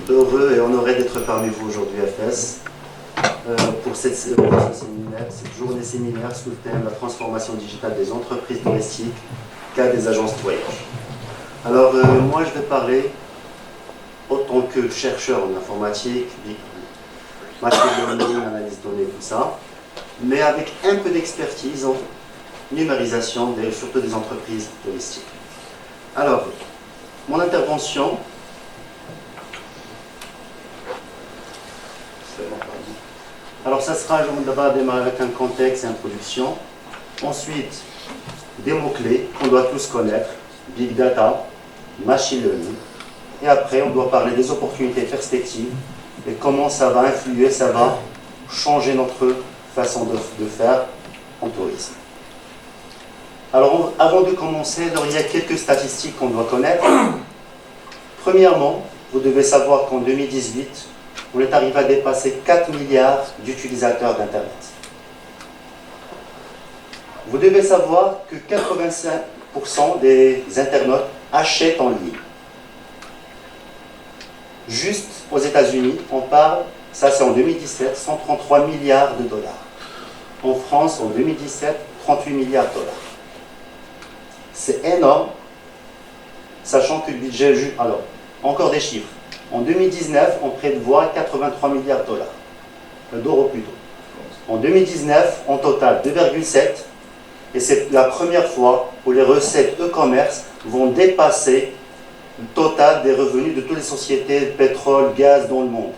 heureux et honoré d'être parmi vous aujourd'hui à Fès pour cette journée séminaire sous le thème La transformation digitale des entreprises domestiques qu'à des agences de voyage. Alors moi je vais parler autant que chercheur en informatique, machine learning, analyse de données, tout ça, mais avec un peu d'expertise en numérisation, surtout des entreprises domestiques. Alors, mon intervention, alors ça sera, je vais démarrer avec un contexte et introduction, ensuite des mots-clés qu'on doit tous connaître, Big Data, Machine Learning, et après on doit parler des opportunités et perspectives et comment ça va influer, ça va changer notre façon de faire en tourisme. Alors avant de commencer, alors, il y a quelques statistiques qu'on doit connaître. Premièrement, vous devez savoir qu'en 2018, on est arrivé à dépasser 4 milliards d'utilisateurs d'Internet. Vous devez savoir que 85% des internautes achètent en ligne. Juste aux États-Unis, on parle, ça c'est en 2017, 133 milliards de dollars. En France, en 2017, 38 milliards de dollars. C'est énorme, sachant que le budget... Alors, encore des chiffres. En 2019, on prévoit 83 milliards de dollars. D'euros plutôt. En 2019, en total, 2,7. Et c'est la première fois où les recettes e-commerce vont dépasser le total des revenus de toutes les sociétés de pétrole, gaz dans le monde.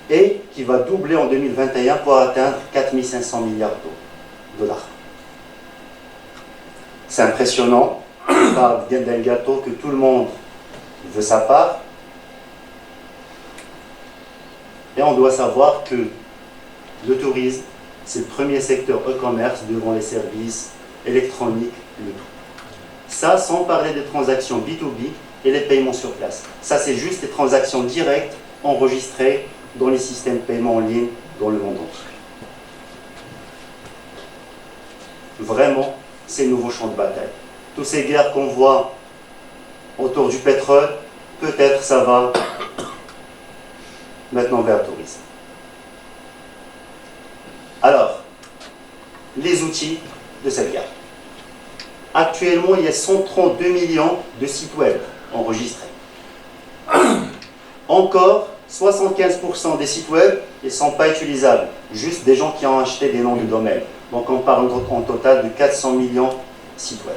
Et qui va doubler en 2021 pour atteindre 4 500 milliards de dollars. C'est impressionnant. On parle d'un gâteau que tout le monde veut sa part. Et on doit savoir que le tourisme, c'est le premier secteur e-commerce devant les services électroniques, le tout. Ça, sans parler des transactions B2B et les paiements sur place. Ça, c'est juste les transactions directes enregistrées dans les systèmes de paiement en ligne dans le monde entier. Vraiment, c'est le nouveau champ de bataille. Toutes ces guerres qu'on voit autour du pétrole, peut-être ça va maintenant vers le tourisme. Alors, les outils de cette guerre. Actuellement, il y a 132 millions de sites web enregistrés. Encore, 75% des sites web ne sont pas utilisables. Juste des gens qui ont acheté des noms de domaine. Donc on parle en total de 400 millions de sites web.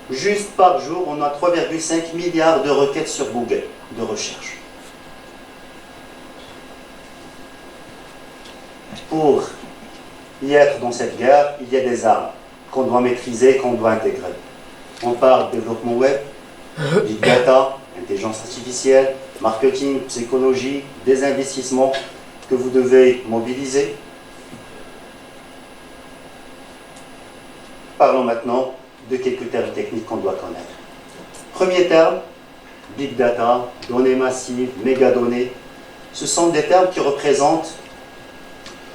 Juste par jour, on a 3,5 milliards de requêtes sur Google de recherche. Pour y être dans cette guerre, il y a des armes qu'on doit maîtriser, qu'on doit intégrer. On parle de développement web, big data, intelligence artificielle, marketing, psychologie, des investissements que vous devez mobiliser. Parlons maintenant de quelques termes techniques qu'on doit connaître. Premier terme, big data, données massives, mégadonnées. Ce sont des termes qui représentent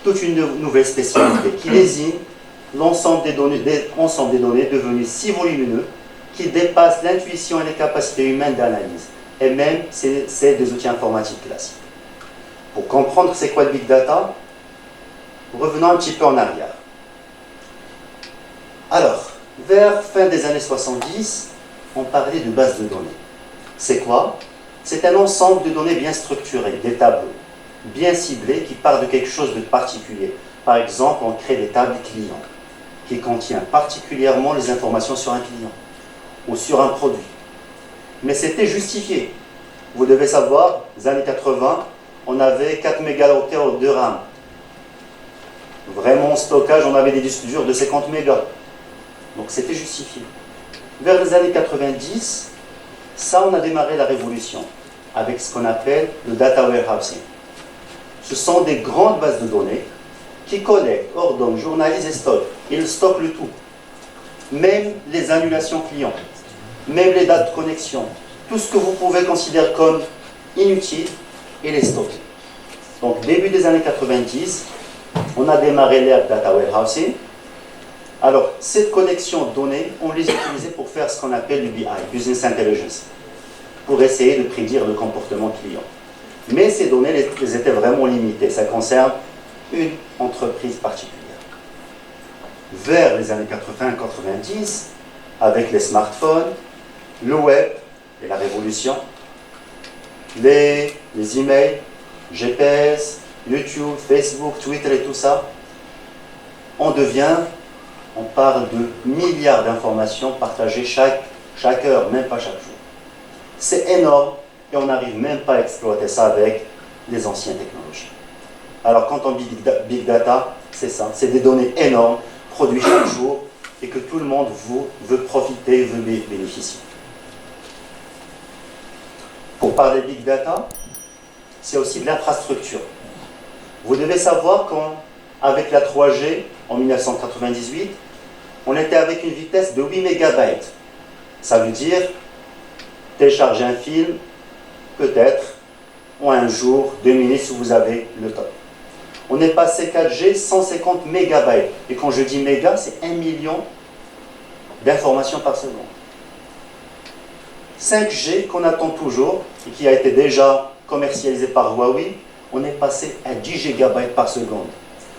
toute une nouvelle spécialité qui désigne l'ensemble des données devenues si volumineux qui dépassent l'intuition et les capacités humaines d'analyse. Et même, c'est des outils informatiques classiques. Pour comprendre c'est quoi le big data, revenons un petit peu en arrière. Alors, vers fin des années 70, on parlait de bases de données. C'est quoi? C'est un ensemble de données bien structurées, des tableaux, bien ciblés, qui parlent de quelque chose de particulier. Par exemple, on crée des tables clients, qui contiennent particulièrement les informations sur un client, ou sur un produit. Mais c'était justifié. Vous devez savoir, les années 80, on avait 4 mégaoctets de RAM. Vraiment, en stockage, on avait des disques durs de 50 mégas. Donc c'était justifié. Vers les années 90, ça, on a démarré la révolution avec ce qu'on appelle le data warehousing. Ce sont des grandes bases de données qui collectent, ordonnent, journalisent et stockent. Ils stockent le tout. Même les annulations clients, même les dates de connexion, tout ce que vous pouvez considérer comme inutile, et les stocker. Donc début des années 90, on a démarré l'ère data warehousing. Alors, cette connexion de données, on les utilisait pour faire ce qu'on appelle le BI, Business Intelligence. pour essayer de prédire le comportement client. Mais ces données elles étaient vraiment limitées. Ça concerne une entreprise particulière. Vers les années 80-90, avec les smartphones, le web et la révolution, les emails, GPS, YouTube, Facebook, Twitter et tout ça, on parle de milliards d'informations partagées chaque heure, même pas chaque jour. C'est énorme et on n'arrive même pas à exploiter ça avec les anciennes technologies. Alors quand on dit Big Data, c'est ça, c'est des données énormes, produites chaque jour et que tout le monde veut profiter, veut bénéficier. Pour parler Big Data, c'est aussi de l'infrastructure. Vous devez savoir qu'avec la 3G, en 1998, on était avec une vitesse de 8 MB. Ça veut dire télécharger un film, peut-être, en un jour, 2 minutes si vous avez le temps. On est passé 4G, 150 MB. Et quand je dis méga, c'est 1 million d'informations par seconde. 5G qu'on attend toujours et qui a été déjà commercialisé par Huawei, on est passé à 10 GB par seconde.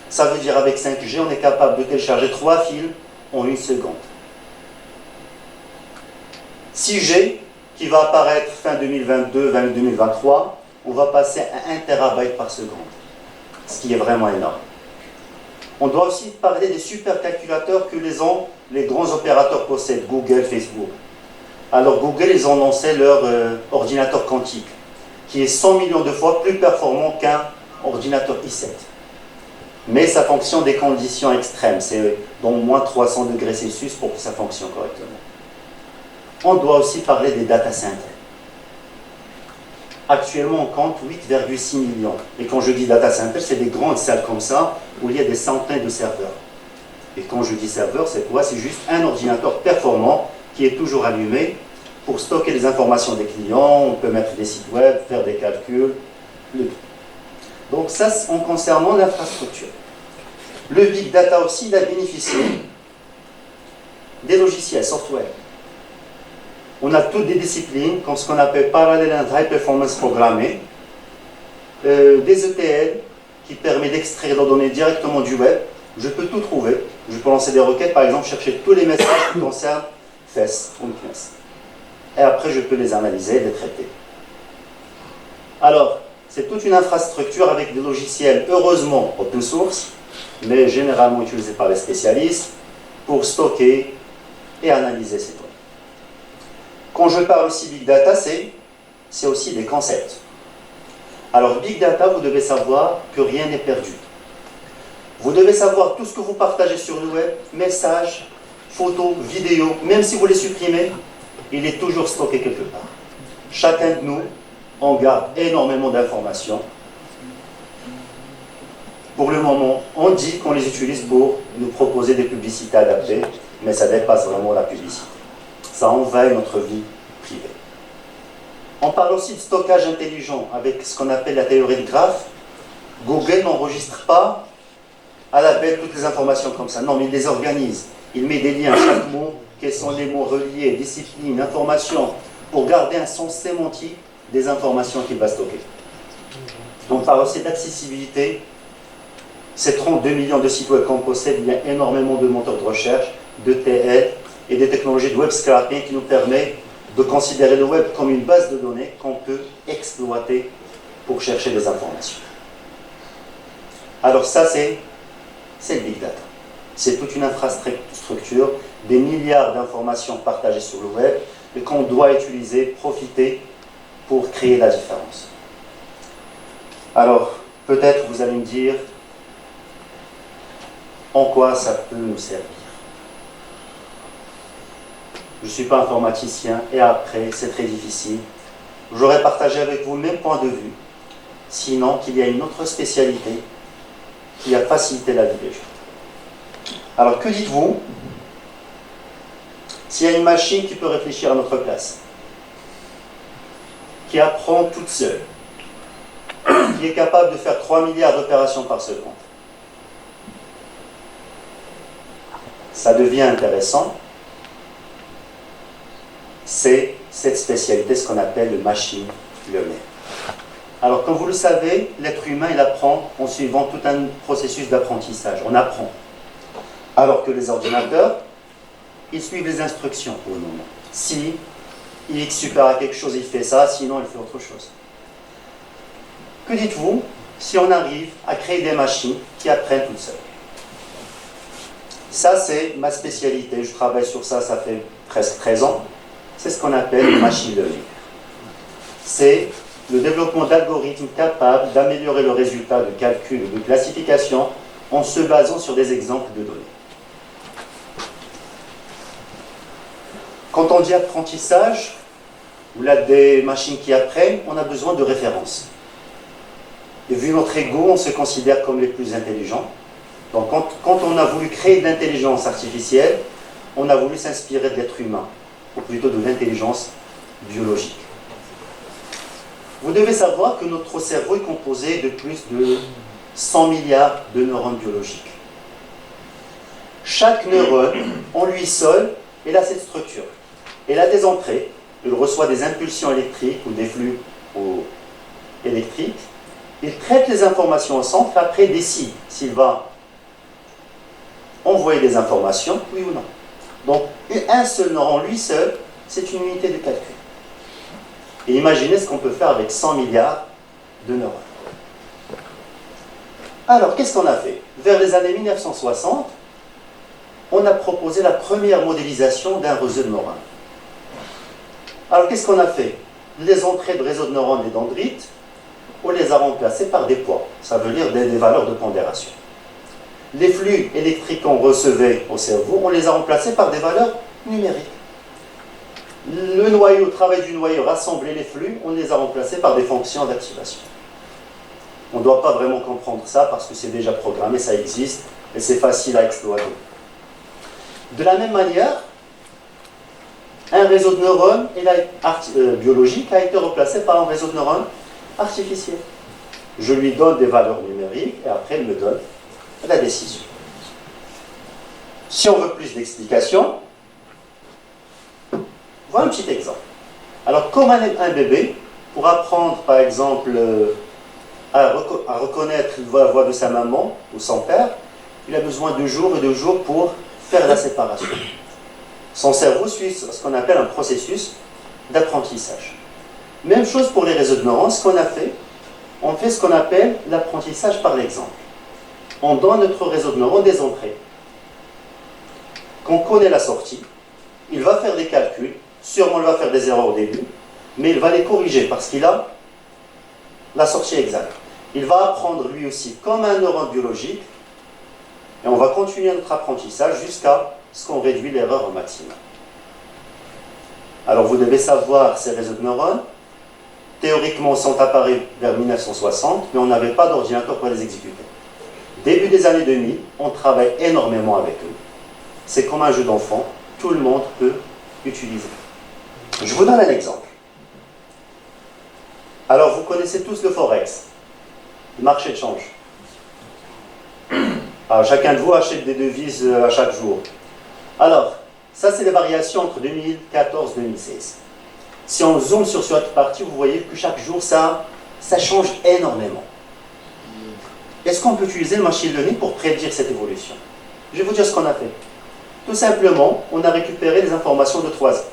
Ça veut dire avec 5G, on est capable de télécharger 3 films en 1 seconde. 6G, qui va apparaître fin 2022, 2023, on va passer à 1 TB par seconde, ce qui est vraiment énorme. On doit aussi parler des supercalculateurs que les grands opérateurs possèdent, Google, Facebook. Alors Google, ils ont lancé leur ordinateur quantique, qui est 100 millions de fois plus performant qu'un ordinateur i7. Mais ça fonctionne des conditions extrêmes, c'est dans moins 300 degrés Celsius pour que ça fonctionne correctement. On doit aussi parler des data centers. Actuellement, on compte 8,6 millions. Et quand je dis data center, c'est des grandes salles comme ça, où il y a des centaines de serveurs. Et quand je dis serveur, c'est quoi? C'est juste un ordinateur performant qui est toujours allumé pour stocker les informations des clients. On peut mettre des sites web, faire des calculs, le tout. Donc ça, en concernant l'infrastructure. Le Big Data aussi, il a bénéficié des logiciels, software. On a toutes des disciplines, comme ce qu'on appelle Parallel and High Performance Programming, des ETL qui permettent d'extraire les données directement du web. Je peux tout trouver. Je peux lancer des requêtes, par exemple, chercher tous les messages qui concernent FES ou CNES. Et après, je peux les analyser et les traiter. Alors, c'est toute une infrastructure avec des logiciels, heureusement, open source, mais généralement utilisés par les spécialistes, pour stocker et analyser ces données. Quand je parle aussi Big Data, c'est aussi des concepts. Alors, Big Data, vous devez savoir que rien n'est perdu. Vous devez savoir tout ce que vous partagez sur le web, messages, photos, vidéos, même si vous les supprimez, il est toujours stocké quelque part. Chacun de nous, on garde énormément d'informations. Pour le moment, on dit qu'on les utilise pour nous proposer des publicités adaptées, mais ça dépasse vraiment la publicité. Ça envahit notre vie privée. On parle aussi de stockage intelligent avec ce qu'on appelle la théorie de graphe. Google n'enregistre pas à la bête toutes les informations comme ça. Non, mais il les organise. Il met des liens à chaque mot, quels sont les mots reliés, discipline, information, pour garder un sens sémantique des informations qu'il va stocker. On parle aussi d'accessibilité. Ces 32 millions de sites web qu'on possède, il y a énormément de moteurs de recherche, de TL et des technologies de web scraping qui nous permettent de considérer le web comme une base de données qu'on peut exploiter pour chercher des informations. Alors ça, c'est le Big Data. C'est toute une infrastructure, des milliards d'informations partagées sur le web et qu'on doit utiliser, profiter pour créer la différence. Alors, peut-être vous allez me dire en quoi ça peut nous servir. Je ne suis pas informaticien et après, c'est très difficile. J'aurais partagé avec vous le même point de vue, sinon qu'il y a une autre spécialité qui a facilité la vie des gens. Alors, que dites-vous s'il y a une machine qui peut réfléchir à notre place, qui apprend toute seule, qui est capable de faire 3 milliards d'opérations par seconde? Ça devient intéressant. C'est cette spécialité, ce qu'on appelle le machine learning. Alors, comme vous le savez, l'être humain, il apprend en suivant tout un processus d'apprentissage. On apprend. Alors que les ordinateurs, ils suivent les instructions pour le moment. Si X supère à quelque chose, il fait ça, sinon il fait autre chose. Que dites-vous si on arrive à créer des machines qui apprennent toutes seules? Ça, c'est ma spécialité. Je travaille sur ça, ça fait presque 13 ans. C'est ce qu'on appelle le machine learning. C'est le développement d'algorithmes capables d'améliorer le résultat de calcul ou de classification en se basant sur des exemples de données. Quand on dit apprentissage, ou là des machines qui apprennent, on a besoin de références. Et vu notre ego, on se considère comme les plus intelligents. Donc quand on a voulu créer de l'intelligence artificielle, on a voulu s'inspirer de l'être humain, ou plutôt de l'intelligence biologique. Vous devez savoir que notre cerveau est composé de plus de 100 milliards de neurones biologiques. Chaque neurone, en lui seul, il a cette structure. Il a des entrées, il reçoit des impulsions électriques ou des flux électriques. Il traite les informations au centre, après décide s'il va envoyer des informations, oui ou non. Donc, un seul neurone, lui seul, c'est une unité de calcul. Et imaginez ce qu'on peut faire avec 100 milliards de neurones. Alors, qu'est-ce qu'on a fait? Vers les années 1960, on a proposé la première modélisation d'un réseau de neurones. Alors, qu'est-ce qu'on a fait? Les entrées de réseaux de neurones et dendrites, on les a remplacées par des poids. Ça veut dire des valeurs de pondération. Les flux électriques qu'on recevait au cerveau, on les a remplacés par des valeurs numériques. Le noyau, le travail du noyau, rassembler les flux, on les a remplacés par des fonctions d'activation. On ne doit pas vraiment comprendre ça parce que c'est déjà programmé, ça existe et c'est facile à exploiter. De la même manière, un réseau de neurones biologique a été remplacé par un réseau de neurones artificiel. Je lui donne des valeurs numériques et après il me donne la décision. Si on veut plus d'explications, voilà un petit exemple. Alors, comme un bébé, pour apprendre par exemple à reconnaître la voix de sa maman ou son père, il a besoin de jours et de jours pour faire la séparation. Son cerveau suit ce qu'on appelle un processus d'apprentissage. Même chose pour les réseaux de neurones, ce qu'on a fait, on fait ce qu'on appelle l'apprentissage par l'exemple. On donne à notre réseau de neurones des entrées. Quand on connaît la sortie, il va faire des calculs, sûrement il va faire des erreurs au début, mais il va les corriger parce qu'il a la sortie exacte. Il va apprendre lui aussi comme un neurone biologique et on va continuer notre apprentissage jusqu'à ce qu'on réduit l'erreur au maximum. Alors vous devez savoir, ces réseaux de neurones, théoriquement sont apparus vers 1960, mais on n'avait pas d'ordinateur pour les exécuter. Début des années 2000, on travaille énormément avec eux. C'est comme un jeu d'enfant, tout le monde peut utiliser. Je vous donne un exemple. Alors, vous connaissez tous le Forex, le marché de change. Alors, chacun de vous achète des devises à chaque jour. Alors, ça, c'est les variations entre 2014 et 2016. Si on zoome sur cette partie, vous voyez que chaque jour, ça change énormément. Est-ce qu'on peut utiliser le machine learning pour prédire cette évolution? Je vais vous dire ce qu'on a fait. Tout simplement, on a récupéré les informations de 3 ans.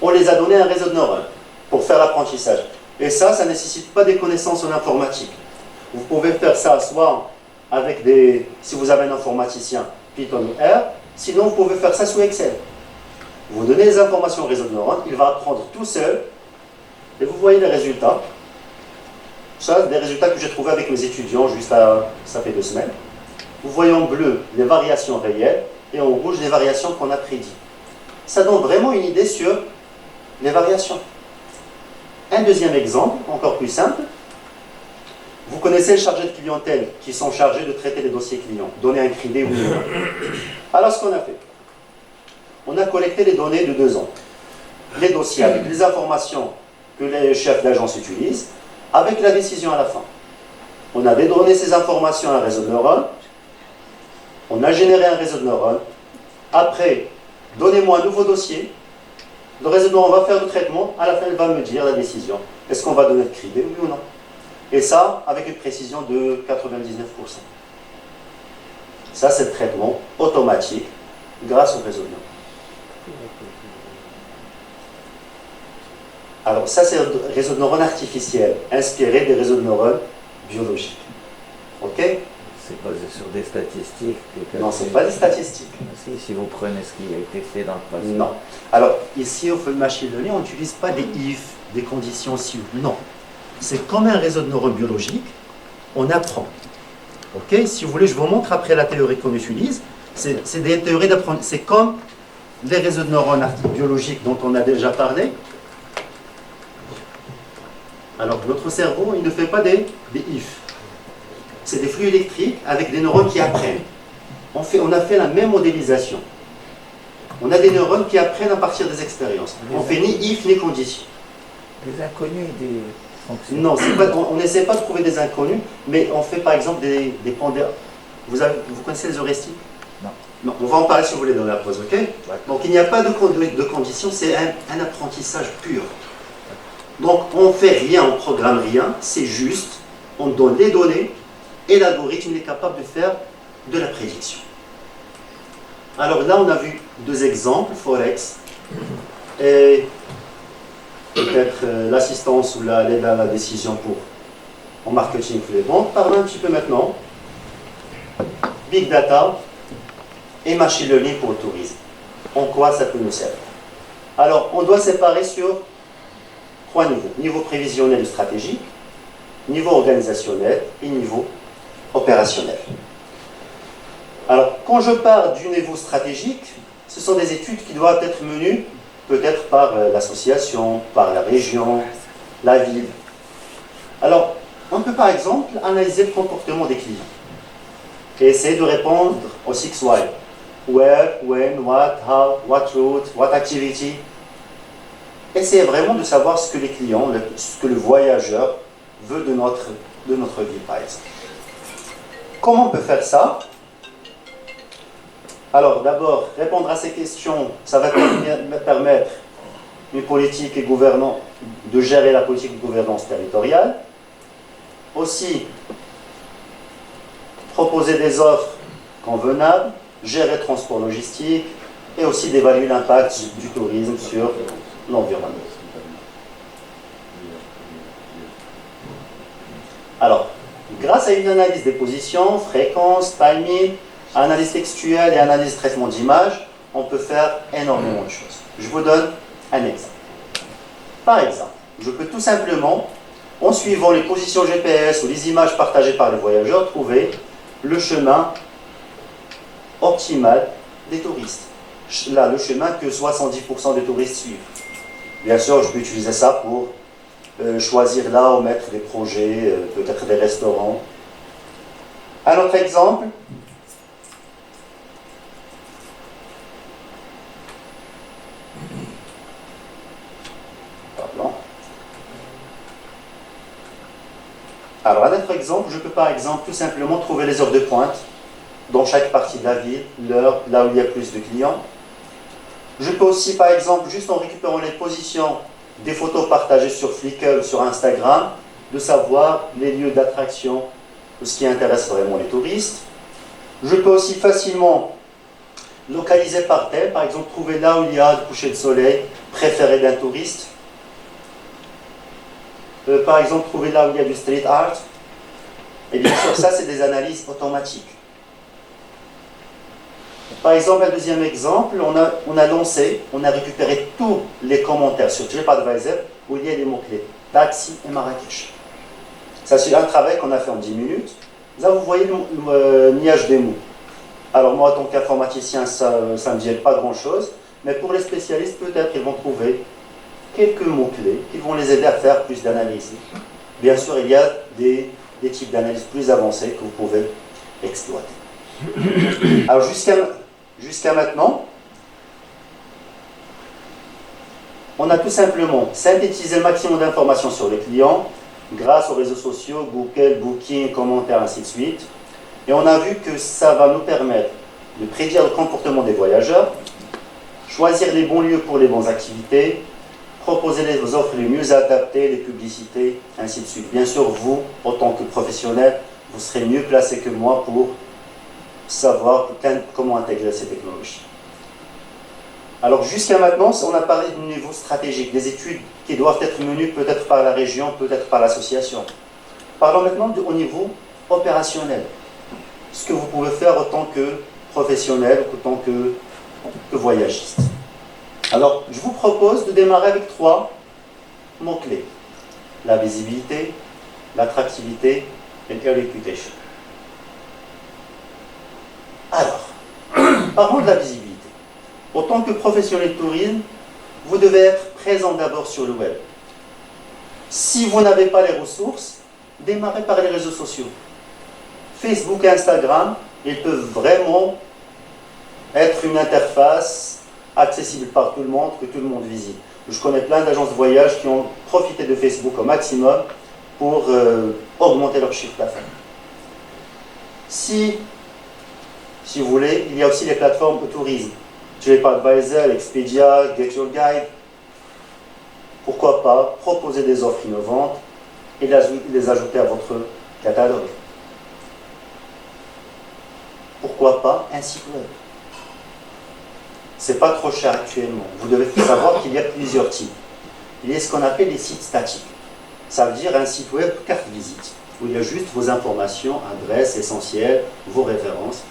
On les a données à un réseau de neurones pour faire l'apprentissage. Et ça ne nécessite pas des connaissances en informatique. Vous pouvez faire ça soit avec si vous avez un informaticien, Python ou R, sinon vous pouvez faire ça sous Excel. Vous donnez les informations au réseau de neurones, il va apprendre tout seul, et vous voyez les résultats. Ça, des résultats que j'ai trouvés avec mes étudiants, ça fait 2 semaines. Vous voyez en bleu les variations réelles, et en rouge les variations qu'on a prédites. Ça donne vraiment une idée sur les variations. Un deuxième exemple, encore plus simple. Vous connaissez les chargés de clientèle qui sont chargés de traiter les dossiers clients, donner un crédit ou non. Alors, ce qu'on a fait, on a collecté les données de 2 ans. Les dossiers avec les informations que les chefs d'agence utilisent, avec la décision à la fin. On avait donné ces informations à un réseau de neurones, on a généré un réseau de neurones. Après, donnez-moi un nouveau dossier, Le réseau de neurones va faire le traitement, à la fin, il va me dire la décision. Est-ce qu'on va donner le cri B, oui ou non? Et ça, avec une précision de 99%. Ça, c'est le traitement automatique grâce au réseau de neurones. Alors, ça, c'est le réseau de neurones artificiel, inspiré des réseaux de neurones biologiques. OK? C'est basé sur des statistiques. Non, ce n'est pas des statistiques. Si vous prenez ce qui a été fait dans le passé. Non. Alors, ici, au machine learning, on n'utilise pas des if, des conditions si ou non. C'est comme un réseau de neurones biologiques, on apprend. OK? Si vous voulez, je vous montre après la théorie qu'on utilise. C'est des théories d'apprentissage. C'est comme les réseaux de neurones biologiques dont on a déjà parlé. Alors, notre cerveau, il ne fait pas des if. C'est des flux électriques avec des neurones qui apprennent. On a fait la même modélisation. On a des neurones qui apprennent à partir des expériences. On fait ni if ni condition. Des inconnus et des fonctions. Non, on n'essaie pas de trouver des inconnus, mais on fait par exemple des pondérations. Vous connaissez les heuristiques? Non. Non. On va en parler si vous voulez dans la pause, ok? Donc il n'y a pas de condition, c'est un apprentissage pur. Donc on ne fait rien, on ne programme rien, c'est juste, on donne les données et l'algorithme est capable de faire de la prédiction. Alors là, on a vu deux exemples, Forex et peut-être l'assistance ou l'aide à la décision en marketing pour les banques. Parlons un petit peu maintenant Big Data et Machine Learning pour le tourisme. En quoi ça peut nous servir? Alors, on doit séparer sur trois niveaux. Niveau prévisionnel et stratégique, niveau organisationnel et niveau opérationnel. Alors, quand je parle du niveau stratégique, ce sont des études qui doivent être menées peut-être par l'association, par la région, la ville. Alors, on peut par exemple analyser le comportement des clients et essayer de répondre aux 6 why. Where, when, what, how, what route, what activity. Essayez vraiment de savoir ce que les clients, ce que le voyageur veut de notre vie, par exemple. Comment on peut faire ça? Alors, d'abord, répondre à ces questions, ça va permettre une politique et de gérer la politique de gouvernance territoriale. Aussi, proposer des offres convenables, gérer le transport logistique et aussi d'évaluer l'impact du tourisme sur l'environnement. Alors, grâce à une analyse des positions, fréquences, timing, analyse textuelle et analyse traitement d'image, on peut faire énormément de choses. Je vous donne un exemple. Par exemple, je peux tout simplement, en suivant les positions GPS ou les images partagées par les voyageurs, trouver le chemin optimal des touristes. Là, le chemin que 70% des touristes suivent. Bien sûr, je peux utiliser ça pour choisir là où mettre des projets, peut-être des restaurants. Un autre exemple. Pardon. Alors, un autre exemple, je peux par exemple tout simplement trouver les heures de pointe dans chaque partie de la ville, l'heure, là où il y a plus de clients. Je peux aussi, par exemple, juste en récupérant les positions des photos partagées sur Flickr ou sur Instagram, de savoir les lieux d'attraction, ce qui intéresse vraiment les touristes. Je peux aussi facilement localiser par thème, par exemple, trouver là où il y a le coucher de soleil préféré d'un touriste. Par exemple, trouver là où il y a du street art. Et bien sûr, ça, c'est des analyses automatiques. Par exemple, un deuxième exemple, on a récupéré tous les commentaires sur TripAdvisor où il y a les mots-clés taxi et Marrakech. Ça, c'est un travail qu'on a fait en 10 minutes. Là, vous voyez le niage des mots. Alors moi, en tant qu'informaticien, ça ne me dit pas grand-chose, mais pour les spécialistes, peut-être ils vont trouver quelques mots-clés qui vont les aider à faire plus d'analyse. Bien sûr, il y a des types d'analyse plus avancés que vous pouvez exploiter. Alors jusqu'à maintenant, on a tout simplement synthétisé le maximum d'informations sur les clients grâce aux réseaux sociaux, Google, Booking, commentaires, ainsi de suite. Et on a vu que ça va nous permettre de prédire le comportement des voyageurs, choisir les bons lieux pour les bonnes activités, proposer les offres les mieux adaptées, les publicités, ainsi de suite. Bien sûr, vous, en tant que professionnel, vous serez mieux placé que moi pour savoir comment intégrer ces technologies. Alors jusqu'à maintenant, on a parlé du niveau stratégique, des études qui doivent être menées peut-être par la région, peut-être par l'association. Parlons maintenant au niveau opérationnel. Ce que vous pouvez faire en tant que professionnel ou en tant que voyagiste. Alors, je vous propose de démarrer avec 3 mots-clés. La visibilité, l'attractivité et la réputation. Alors, parlons de la visibilité. En tant que professionnel de tourisme, vous devez être présent d'abord sur le web. Si vous n'avez pas les ressources, démarrez par les réseaux sociaux. Facebook et Instagram, ils peuvent vraiment être une interface accessible par tout le monde, que tout le monde visite. Je connais plein d'agences de voyage qui ont profité de Facebook au maximum pour augmenter leur chiffre d'affaires. Si vous voulez, il y a aussi les plateformes de tourisme. TripAdvisor, Expedia, Get Your Guide. Pourquoi pas proposer des offres innovantes et les ajouter à votre catalogue. Pourquoi pas un site web? C'est pas trop cher actuellement. Vous devez savoir qu'il y a plusieurs types. Il y a ce qu'on appelle les sites statiques. Ça veut dire un site web carte visite, où il y a juste vos informations, adresses essentielles, vos références.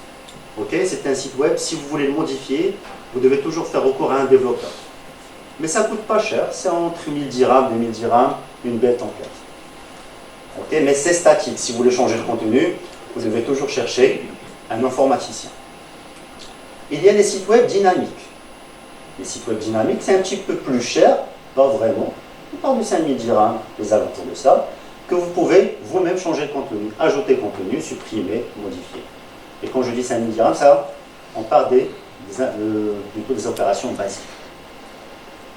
Ok, c'est un site web. Si vous voulez le modifier, vous devez toujours faire recours à un développeur. Mais ça ne coûte pas cher. C'est entre 1000 dirhams, 2000 dirhams, une belle template. Ok, mais c'est statique. Si vous voulez changer le contenu, vous devez toujours chercher un informaticien. Il y a des sites web dynamiques. Les sites web dynamiques, c'est un petit peu plus cher, pas vraiment. On parle de 5000 dirhams, les alentours de ça, que vous pouvez vous-même changer le contenu, ajouter le contenu, supprimer, modifier. Et quand je dis 5000 dirhams, ça, on parle plutôt des opérations basiques.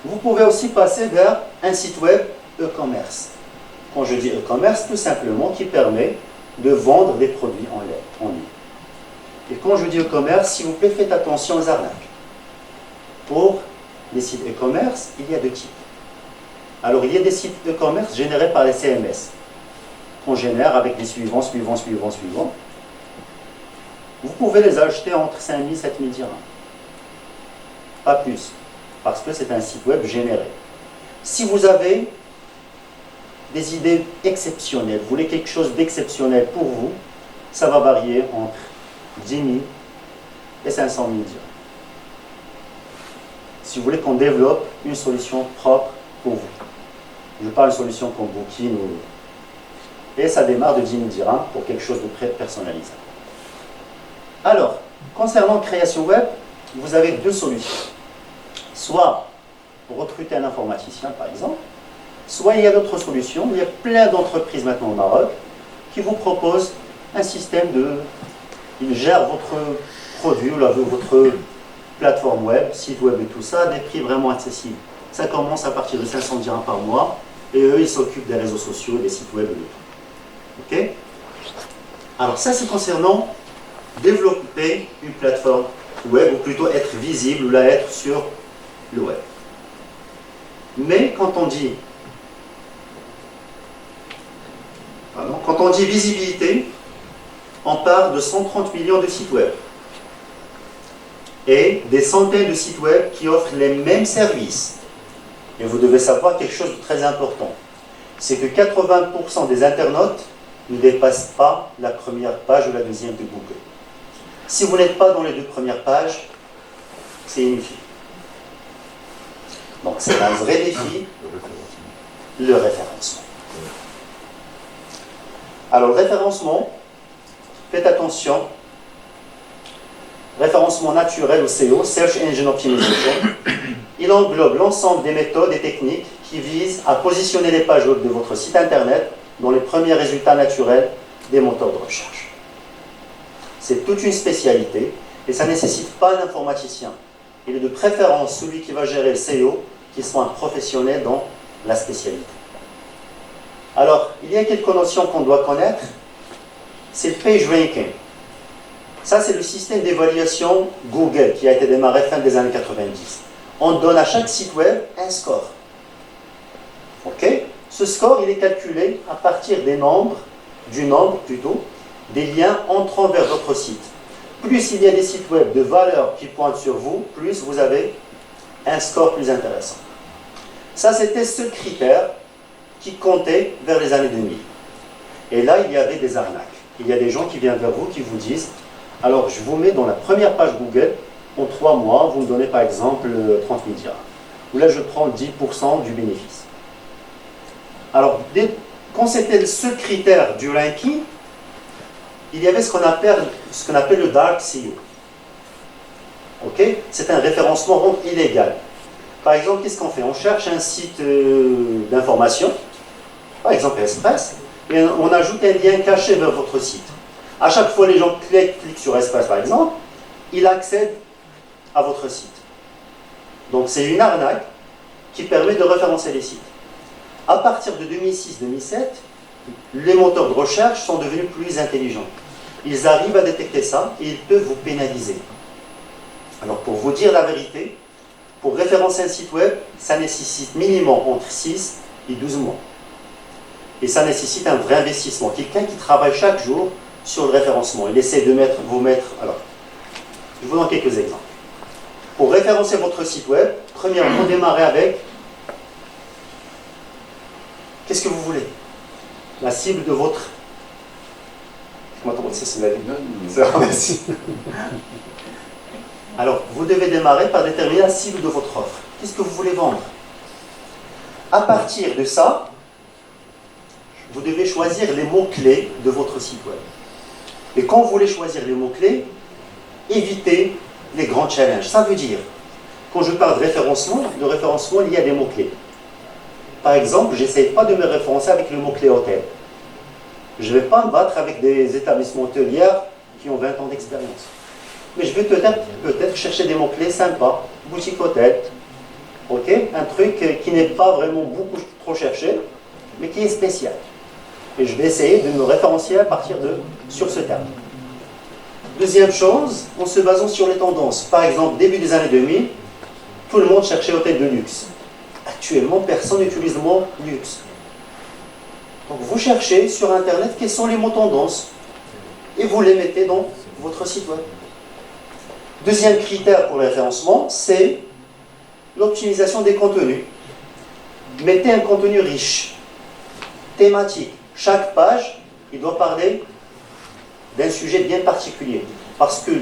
Vous pouvez aussi passer vers un site web e-commerce. Quand je dis e-commerce, tout simplement qui permet de vendre des produits en ligne. Et quand je dis e-commerce, s'il vous plaît, faites attention aux arnaques. Pour les sites e-commerce, il y a 2 types. Alors, il y a des sites e-commerce générés par les CMS, qu'on génère avec les suivants. Vous pouvez les acheter entre 5000 et 7000 dirhams. Pas plus, parce que c'est un site web généré. Si vous avez des idées exceptionnelles, vous voulez quelque chose d'exceptionnel pour vous, ça va varier entre 10 000 et 500 000 dirhams. Si vous voulez qu'on développe une solution propre pour vous. Je parle d'une solution comme Booking et ça démarre de 10 000 dirhams pour quelque chose de très personnalisé. Alors, concernant la création web, vous avez 2 solutions. Soit pour recruter un informaticien, par exemple, soit il y a d'autres solutions. Il y a plein d'entreprises maintenant au Maroc qui vous proposent un système ils gèrent votre produit, votre plateforme web, site web et tout ça, à des prix vraiment accessibles. Ça commence à partir de 500 dirhams par mois et eux, ils s'occupent des réseaux sociaux, des sites web et tout. Ok? Alors ça, c'est concernant développer une plateforme web, ou plutôt être visible, ou être sur le web. Mais quand on dit visibilité, on parle de 130 millions de sites web et des centaines de sites web qui offrent les mêmes services. Et vous devez savoir quelque chose de très important, c'est que 80% des internautes ne dépassent pas la première page ou la deuxième de Google. Si vous n'êtes pas dans les 2 premières pages, c'est inutile. Donc c'est un vrai défi, le référencement. Alors le référencement, faites attention, référencement naturel ou SEO, Search Engine Optimization, il englobe l'ensemble des méthodes et techniques qui visent à positionner les pages web de votre site internet dans les premiers résultats naturels des moteurs de recherche. C'est toute une spécialité et ça ne nécessite pas un informaticien. Il est de préférence celui qui va gérer le SEO, qui soit un professionnel dans la spécialité. Alors, il y a quelques notions qu'on doit connaître. C'est le page ranking. Ça, c'est le système d'évaluation Google qui a été démarré fin des années 90. on donne à chaque site web un score. Ok? Ce score, il est calculé à partir du nombre des liens entrant vers votre site. Plus il y a des sites web de valeur qui pointent sur vous, plus vous avez un score plus intéressant. Ça, c'était ce critère qui comptait vers les années 2000. Et là, il y avait des arnaques. Il y a des gens qui viennent vers vous, qui vous disent « Alors, je vous mets dans la première page Google, en 3 mois, vous me donnez par exemple 30 000 dirhams. Ou là, je prends 10% du bénéfice. » Alors, quand c'était ce critère du ranking, il y avait ce qu'on appelle le dark SEO. Ok? C'est un référencement illégal. Par exemple, qu'est-ce qu'on fait? On cherche un site d'information, par exemple Express, et on ajoute un lien caché vers votre site. À chaque fois, les gens cliquent sur Express, par exemple, ils accèdent à votre site. Donc, c'est une arnaque qui permet de référencer les sites. À partir de 2006-2007, les moteurs de recherche sont devenus plus intelligents. Ils arrivent à détecter ça et ils peuvent vous pénaliser. Alors, pour vous dire la vérité, pour référencer un site web, ça nécessite minimum entre 6 et 12 mois. Et ça nécessite un vrai investissement. Quelqu'un qui travaille chaque jour sur le référencement. Il essaie de vous mettre... Alors, je vous donne quelques exemples. Pour référencer votre site web, premièrement, démarrez avec... Qu'est-ce que vous voulez? La cible de votre... Comment c'est la merci. Alors, vous devez démarrer par déterminer la cible de votre offre. Qu'est-ce que vous voulez vendre? À partir de ça, vous devez choisir les mots-clés de votre site web. Et quand vous voulez choisir les mots-clés, évitez les grands challenges. Ça veut dire, quand je parle de référencement, il y a des mots-clés. Par exemple, je n'essaie pas de me référencer avec le mot-clé hôtel. Je ne vais pas me battre avec des établissements hôteliers qui ont 20 ans d'expérience. Mais je vais peut-être chercher des mots-clés sympas, boutique hôtel, okay? Un truc qui n'est pas vraiment beaucoup trop cherché, mais qui est spécial. Et je vais essayer de me référencier sur ce terme. Deuxième chose, en se basant sur les tendances. Par exemple, début des années 2000, tout le monde cherchait hôtel de luxe. Actuellement, personne n'utilise le mot luxe. Donc vous cherchez sur Internet quels sont les mots tendances et vous les mettez dans votre site web. Deuxième critère pour le référencement, c'est l'optimisation des contenus. Mettez un contenu riche, thématique. Chaque page, il doit parler d'un sujet bien particulier. Parce que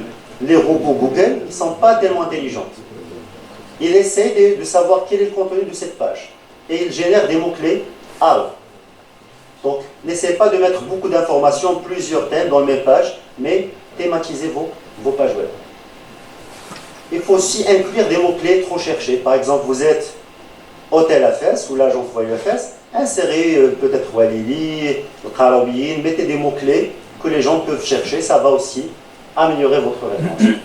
les robots Google, ils ne sont pas tellement intelligents. Ils essaient de savoir quel est le contenu de cette page. Et ils génèrent des mots-clés à eux. Donc, n'essayez pas de mettre beaucoup d'informations, plusieurs thèmes dans la même page, mais thématisez vos pages web. Il faut aussi inclure des mots-clés trop cherchés. Par exemple, vous êtes hôtel à Fès ou l'agence voyage à Fès, insérez peut-être Walili, Karawiyin, mettez des mots-clés que les gens peuvent chercher, ça va aussi améliorer votre référence.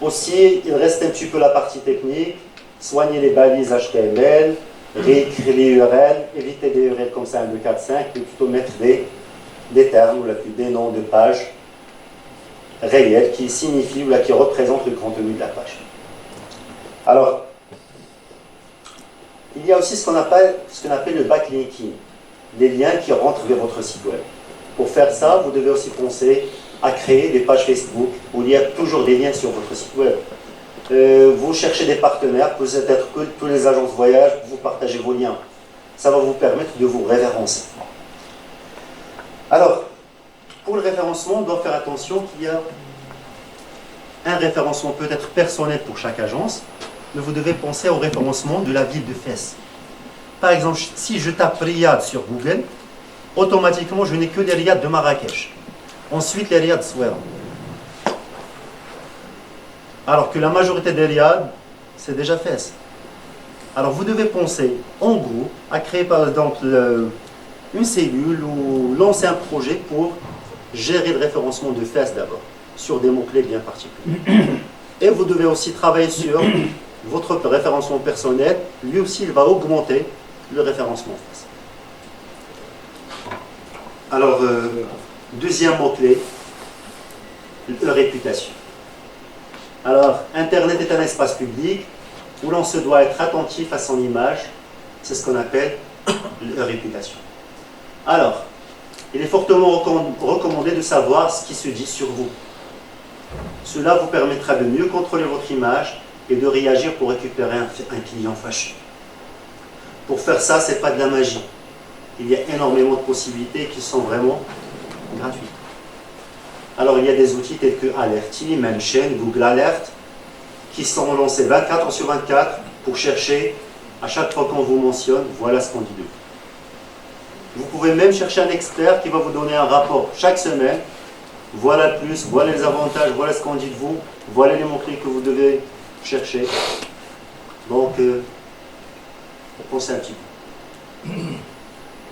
Aussi, il reste un petit peu la partie technique, soignez les balises HTML, réécrire les URL, éviter des URL comme ça, 1, 2, 4, 5, et plutôt mettre des termes, ou des noms de pages réels qui signifient ou qui représentent le contenu de la page. Alors, il y a aussi ce qu'on appelle le backlinking, les liens qui rentrent vers votre site web. Pour faire ça, vous devez aussi penser à créer des pages Facebook où il y a toujours des liens sur votre site web. Vous cherchez des partenaires, peut-être que tous les agences de voyage, vous partagez vos liens. Ça va vous permettre de vous référencer. Alors, pour le référencement, on doit faire attention qu'il y a un référencement peut-être personnel pour chaque agence, mais vous devez penser au référencement de la ville de Fès. Par exemple, si je tape Riyad sur Google, automatiquement, je n'ai que les Riyad de Marrakech. Ensuite, les Riyad de Souera. Alors que la majorité des Riyad, c'est déjà Fès. Alors vous devez penser, en gros, à créer par exemple une cellule ou lancer un projet pour gérer le référencement de Fès d'abord, sur des mots-clés bien particuliers. Et vous devez aussi travailler sur votre référencement personnel. Lui aussi, il va augmenter le référencement Fès. Alors, deuxième mot-clé, la réputation. Alors, Internet est un espace public où l'on se doit être attentif à son image. C'est ce qu'on appelle la réputation. Alors, il est fortement recommandé de savoir ce qui se dit sur vous. Cela vous permettra de mieux contrôler votre image et de réagir pour récupérer un client fâché. Pour faire ça, ce n'est pas de la magie. Il y a énormément de possibilités qui sont vraiment gratuites. Alors, il y a des outils tels que Alerty, Mention, Google Alert, qui sont lancés 24 heures sur 24 pour chercher, à chaque fois qu'on vous mentionne, voilà ce qu'on dit de vous. Vous pouvez même chercher un expert qui va vous donner un rapport chaque semaine. Voilà le plus, voilà les avantages, voilà ce qu'on dit de vous, voilà les mots-clés que vous devez chercher. Donc, pensez un petit peu.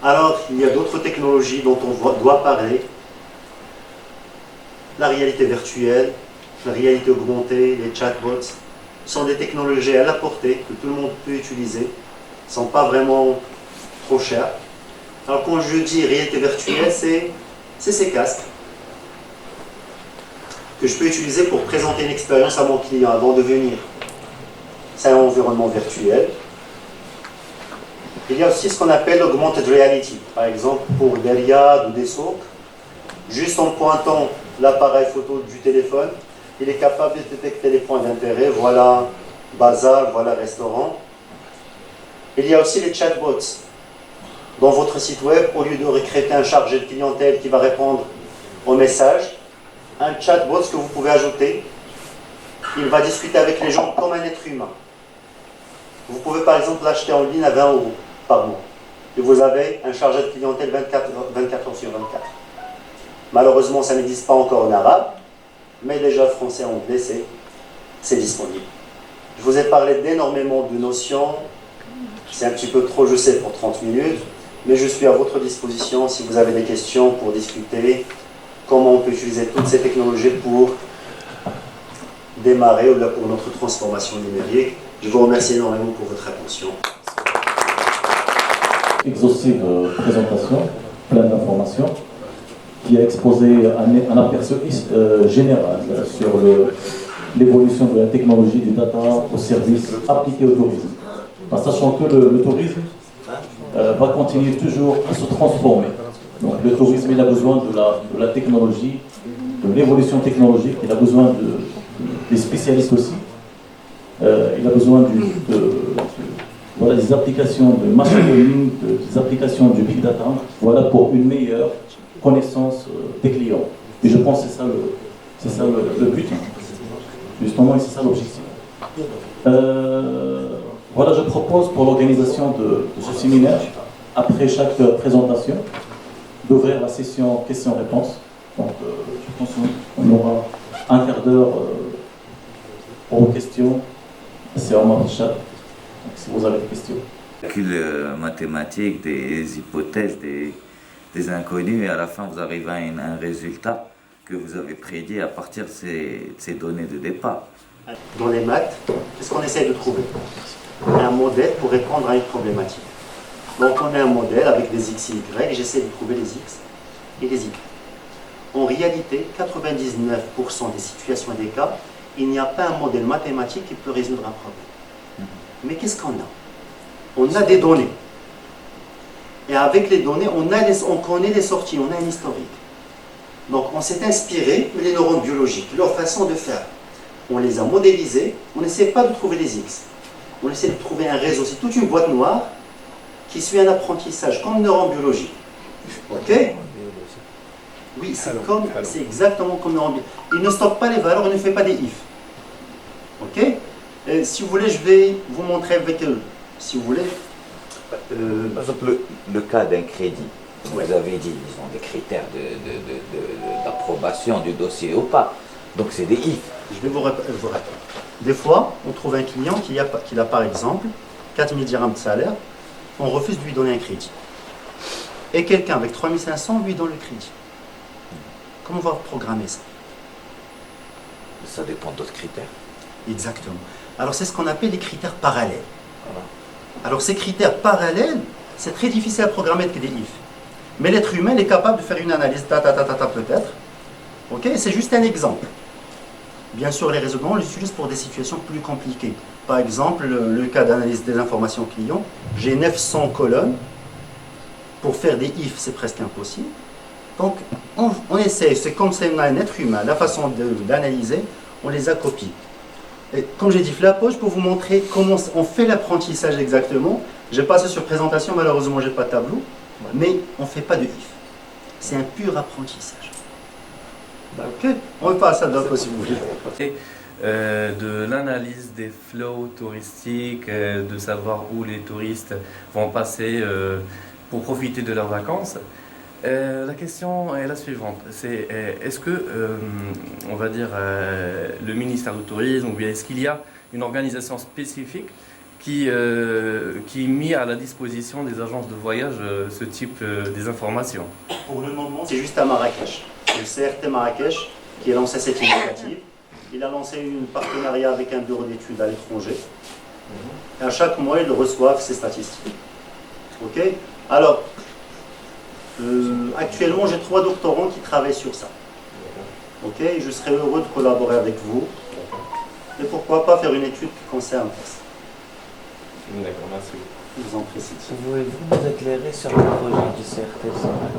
Alors, il y a d'autres technologies dont on doit parler. La réalité virtuelle, la réalité augmentée, les chatbots sont des technologies à la portée que tout le monde peut utiliser. Ils ne sont pas vraiment trop chers. Alors quand je dis réalité virtuelle, c'est ces casques que je peux utiliser pour présenter une expérience à mon client avant de venir. C'est un environnement virtuel. Il y a aussi ce qu'on appelle l'augmented reality. Par exemple, pour des riads ou des souks, juste en pointant l'appareil photo du téléphone, il est capable de détecter les points d'intérêt. Voilà bazar, voilà restaurant. Il y a aussi les chatbots. Dans votre site web, au lieu de recruter un chargé de clientèle qui va répondre aux messages, un chatbot que vous pouvez ajouter, il va discuter avec les gens comme un être humain. Vous pouvez par exemple l'acheter en ligne à 20 € par mois. Et vous avez un chargé de clientèle 24 heures sur 24. Malheureusement, ça n'existe pas encore en arabe, mais déjà français, anglais, c'est disponible. Je vous ai parlé d'énormément de notions. C'est un petit peu trop, je sais, pour 30 minutes. Mais je suis à votre disposition si vous avez des questions pour discuter comment on peut utiliser toutes ces technologies pour démarrer ou pour notre transformation numérique. Je vous remercie énormément pour votre attention. Exhaustive présentation, plein d'informations, qui a exposé un aperçu général sur l'évolution de la technologie du data au service appliqué au tourisme. En sachant que le tourisme va continuer toujours à se transformer. Donc le tourisme, il a besoin de la technologie, de l'évolution technologique, il a besoin des spécialistes aussi. Il a besoin des applications de machine learning, des applications du big data, voilà, pour une meilleure connaissance des clients. Et je pense que c'est ça le but, justement, et c'est ça l'objectif. Voilà, je propose pour l'organisation de ce séminaire, après chaque présentation, d'ouvrir la session questions-réponses. Donc, je pense qu'on aura un quart d'heure pour vos questions. C'est Omar Richard. Donc, si vous avez des questions. Calcul mathématique, des hypothèses, des inconnus, et à la fin vous arrivez à un résultat que vous avez prédit à partir de ces données de départ. Dans les maths, qu'est-ce qu'on essaie de trouver? Un modèle pour répondre à une problématique. Donc on a un modèle avec des x et y, et j'essaie de trouver les x et les y. En réalité, 99% des situations et des cas, il n'y a pas un modèle mathématique qui peut résoudre un problème. Mais qu'est-ce qu'on a? On a des données. Et avec les données, on connaît les sorties, on a un historique. Donc on s'est inspiré des neurones biologiques, leur façon de faire. On les a modélisés, on n'essaie pas de trouver les x. On essaie de trouver un réseau, c'est toute une boîte noire qui suit un apprentissage comme neurone biologique. Ok? Oui, c'est exactement comme neurone biologique. Il ne stocke pas les valeurs, il ne fait pas des if. Ok? Si vous voulez, je vais vous montrer avec eux. Si vous voulez. Par exemple, le cas d'un crédit, vous avez dit, ils ont des critères d'approbation du dossier ou pas. Donc c'est des if. Je vais vous répondre. Des fois, on trouve un client qui a par exemple 4 000 dirhams de salaire, on refuse de lui donner un crédit. Et quelqu'un avec 3 500 lui donne le crédit. Comment on va programmer ça? Ça dépend d'autres critères. Exactement. Alors c'est ce qu'on appelle les critères parallèles. Voilà. Alors ces critères parallèles, c'est très difficile à programmer avec des if. Mais l'être humain est capable de faire une analyse, peut-être. Ok, c'est juste un exemple. Bien sûr, les réseaux de données, on les utilise pour des situations plus compliquées. Par exemple, le cas d'analyse des informations clients, j'ai 900 colonnes. Pour faire des if, c'est presque impossible. Donc, on essaie, c'est comme c'est un être humain, la façon d'analyser, on les a copiés. Et comme j'ai dit, Flapo, je peux vous montrer comment on fait l'apprentissage exactement. J'ai passé sur présentation, malheureusement, j'ai pas de tableau, mais on ne fait pas de if. C'est un pur apprentissage. Ok, on passe à d'autres si vous voulez. De l'analyse des flows touristiques, de savoir où les touristes vont passer pour profiter de leurs vacances. La question est la suivante, c'est est-ce que, on va dire, le ministère du Tourisme, ou bien est-ce qu'il y a une organisation spécifique qui met à la disposition des agences de voyage ce type des informations? Pour le moment, c'est juste à Marrakech. C'est le CRT Marrakech qui a lancé cette initiative. Il a lancé un partenariat avec un bureau d'études à l'étranger. Et à chaque mois, ils reçoivent ces statistiques. Ok. Alors, actuellement, j'ai 3 doctorants qui travaillent sur ça. Ok. Je serais heureux de collaborer avec vous. Et pourquoi pas faire une étude qui concerne ça. D'accord, merci. Je vous en prie. Pouvez-vous nous éclairer sur le projet du CRT?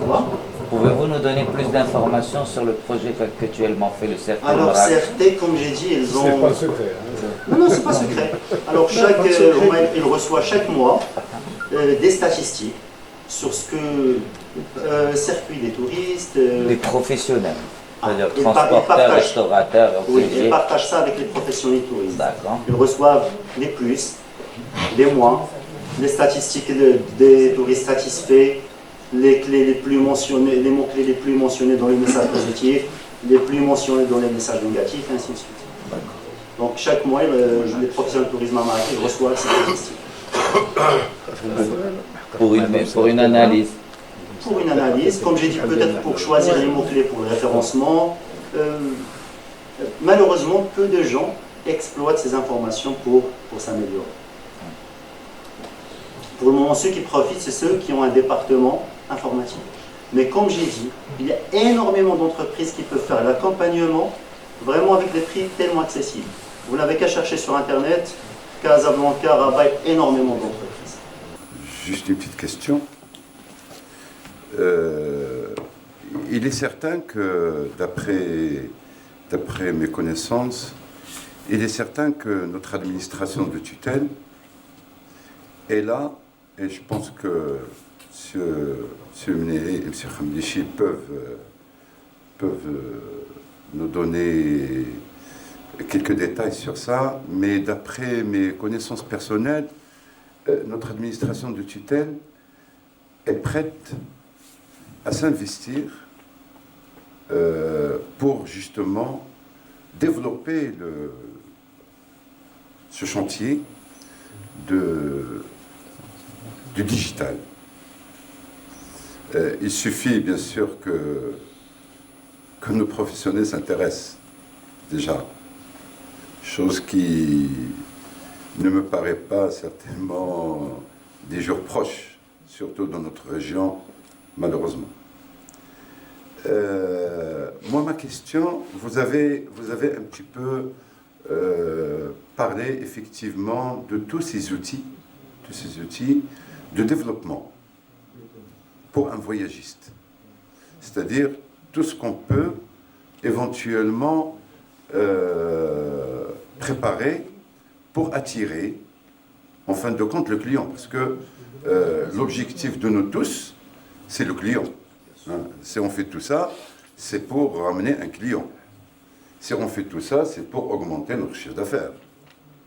Quoi? Pouvez-vous nous donner plus d'informations sur le projet qu'actuellement fait le CRT? Alors, CRT, comme j'ai dit, ils ont... C'est pas secret. Hein. Non, non, c'est pas secret. Alors, il reçoit chaque mois des statistiques sur ce que circuit des touristes. Des professionnels, c'est-à-dire ils transporteurs, partagent- restaurateurs, Oui, ils hôteliers. partagent ça avec les professionnels touristes. D'accord. Ils reçoivent des plus, des moins, les statistiques des touristes satisfaits, les clés les plus mentionnées, les mots-clés les plus mentionnés dans les messages positifs, les plus mentionnés dans les messages négatifs, et ainsi de suite. Donc chaque mois, les professionnels de tourisme à Marrakech reçoivent ces statistiques. Pour une analyse. Pour une analyse, comme j'ai dit, peut-être pour choisir les mots-clés pour le référencement. Malheureusement, peu de gens exploitent ces informations pour s'améliorer. Pour le moment, ceux qui profitent, c'est ceux qui ont un département informatique. Mais comme j'ai dit, il y a énormément d'entreprises qui peuvent faire l'accompagnement vraiment avec des prix tellement accessibles. Vous n'avez qu'à chercher sur Internet, Casablanca, Rabat, énormément d'entreprises. Juste une petite question. Il est certain que, d'après mes connaissances, il est certain que notre administration de tutelle est là, et je pense que M. Mneri et M. Khamdichi peuvent nous donner quelques détails sur ça, mais d'après mes connaissances personnelles, notre administration de tutelle est prête à s'investir pour justement développer ce chantier du digital. Il suffit bien sûr que nos professionnels s'intéressent déjà, chose qui ne me paraît pas certainement des jours proches, surtout dans notre région, malheureusement. Moi, ma question, vous avez un petit peu parlé effectivement de tous ces outils de développement pour un voyagiste. C'est-à-dire tout ce qu'on peut éventuellement préparer pour attirer, en fin de compte, le client. Parce que l'objectif de nous tous, c'est le client. Hein. Si on fait tout ça, c'est pour ramener un client. Si on fait tout ça, c'est pour augmenter notre chiffre d'affaires.